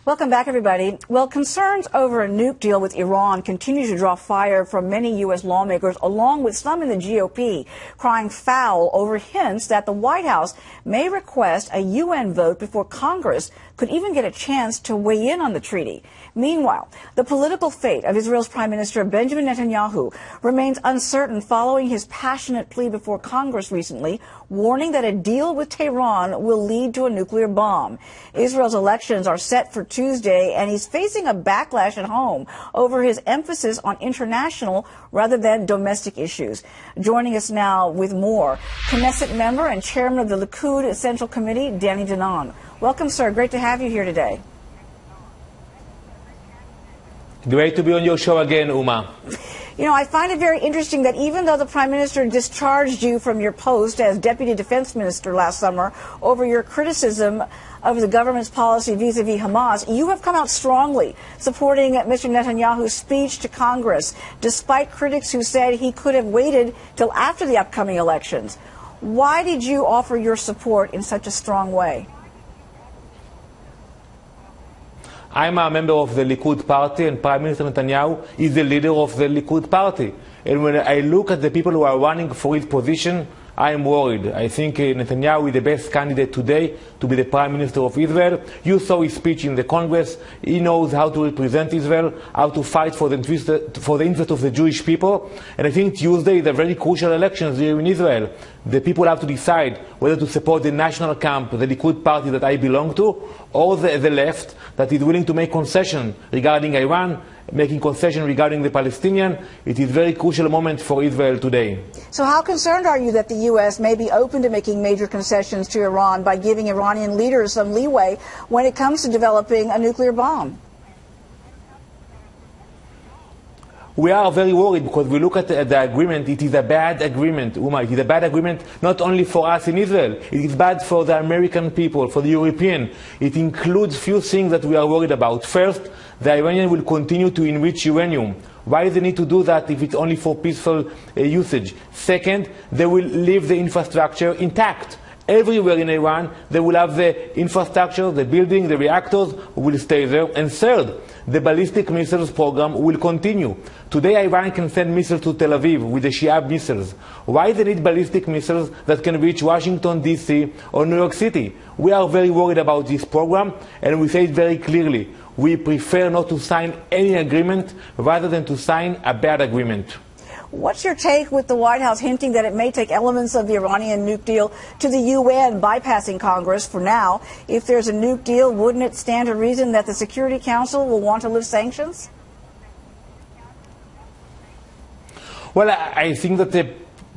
Welcome back, everybody. Well, concerns over a nuke deal with Iran continue to draw fire from many U.S. lawmakers, along with some in the GOP, crying foul over hints that the White House may request a UN vote before Congress could even get a chance to weigh in on the treaty. Meanwhile, the political fate of Israel's Prime Minister Benjamin Netanyahu remains uncertain following his passionate plea before Congress recently, warning that a deal with Tehran will lead to a nuclear bomb. Israel's elections are set for Tuesday, and he's facing a backlash at home over his emphasis on international rather than domestic issues. Joining us now with more, Knesset member and chairman of the Likud Central Committee, Danon. Welcome, sir. Great to have you here today. Great to be on your show again, Uma. You know, I find it very interesting that even though the Prime Minister discharged you from your post as Deputy Defense Minister last summer over your criticism of the government's policy vis-a-vis Hamas, you have come out strongly supporting Mr. Netanyahu's speech to Congress, despite critics who said he could have waited till after the upcoming elections. Why did you offer your support in such a strong way? I'm a member of the Likud party, and Prime Minister Netanyahu is the leader of the Likud party. And when I look at the people who are running for his position, I am worried. I think Netanyahu is the best candidate today to be the Prime Minister of Israel. You saw his speech in the Congress. He knows how to represent Israel, how to fight for the interest of the Jewish people. And I think Tuesday is a very crucial elections here in Israel. The people have to decide whether to support the national camp, the Likud party that I belong to, or the left that is willing to make concession regarding Iran, making concession regarding the Palestinian. It is a very crucial moment for Israel today. So how concerned are you that the U.S. may be open to making major concessions to Iran by giving Iranian leaders some leeway when it comes to developing a nuclear bomb? We are very worried because we look at the agreement. It is a bad agreement, Uma. It is a bad agreement not only for us in Israel. It is bad for the American people, for the European. It includes few things that we are worried about. First, the Iranians will continue to enrich uranium. Why do they need to do that if it's only for peaceful usage? Second, they will leave the infrastructure intact. Everywhere in Iran, they will have the infrastructure, the building, the reactors will stay there. And third, the ballistic missiles program will continue. Today, Iran can send missiles to Tel Aviv with the Shihab missiles. Why they need ballistic missiles that can reach Washington, D.C. or New York City? We are very worried about this program, and we say it very clearly. We prefer not to sign any agreement rather than to sign a bad agreement. What's your take with the White House hinting that it may take elements of the Iranian nuke deal to the UN, bypassing Congress for now? If there's a nuke deal, wouldn't it stand to reason that the Security Council will want to lift sanctions? Well, I think that the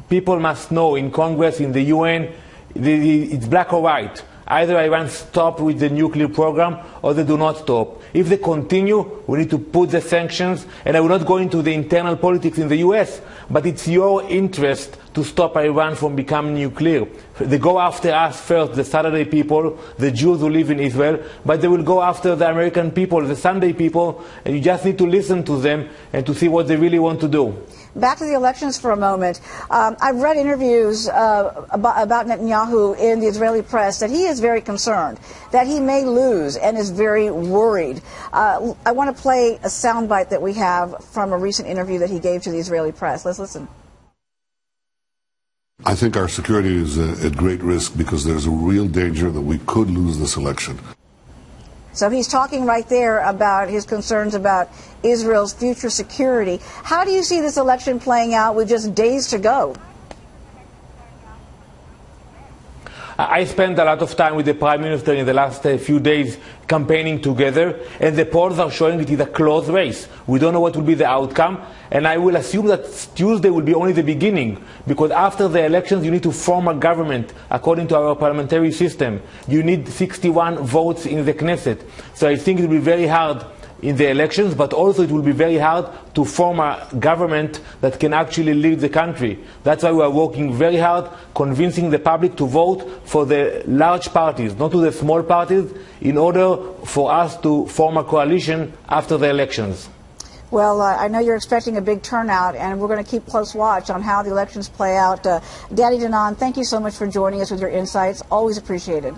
people must know in Congress, in the UN, it's black or white. Either Iran stop with the nuclear program or they do not stop. If they continue, we need to put the sanctions, and I will not go into the internal politics in the US, but it's your interest to stop Iran from becoming nuclear. They go after us first, the Saturday people, the Jews who live in Israel, but they will go after the American people, the Sunday people, and you just need to listen to them and to see what they really want to do. Back to the elections for a moment. I've read interviews about Netanyahu in the Israeli press that he is very concerned, that he may lose and is very worried. I want to play a soundbite that we have from a recent interview that he gave to the Israeli press. Let's listen. I think our security is at great risk because there's a real danger that we could lose this election. So he's talking right there about his concerns about Israel's future security. How do you see this election playing out with just days to go? I spent a lot of time with the Prime Minister in the last few days campaigning together, and the polls are showing it is a close race. We don't know what will be the outcome, and I will assume that Tuesday will be only the beginning, because after the elections you need to form a government according to our parliamentary system. You need 61 votes in the Knesset. So I think it will be very hard in the elections, but also it will be very hard to form a government that can actually lead the country. That's why we are working very hard, convincing the public to vote for the large parties, not to the small parties, in order for us to form a coalition after the elections. Well, I know you're expecting a big turnout, and we're going to keep close watch on how the elections play out. Danon, thank you so much for joining us with your insights. Always appreciated.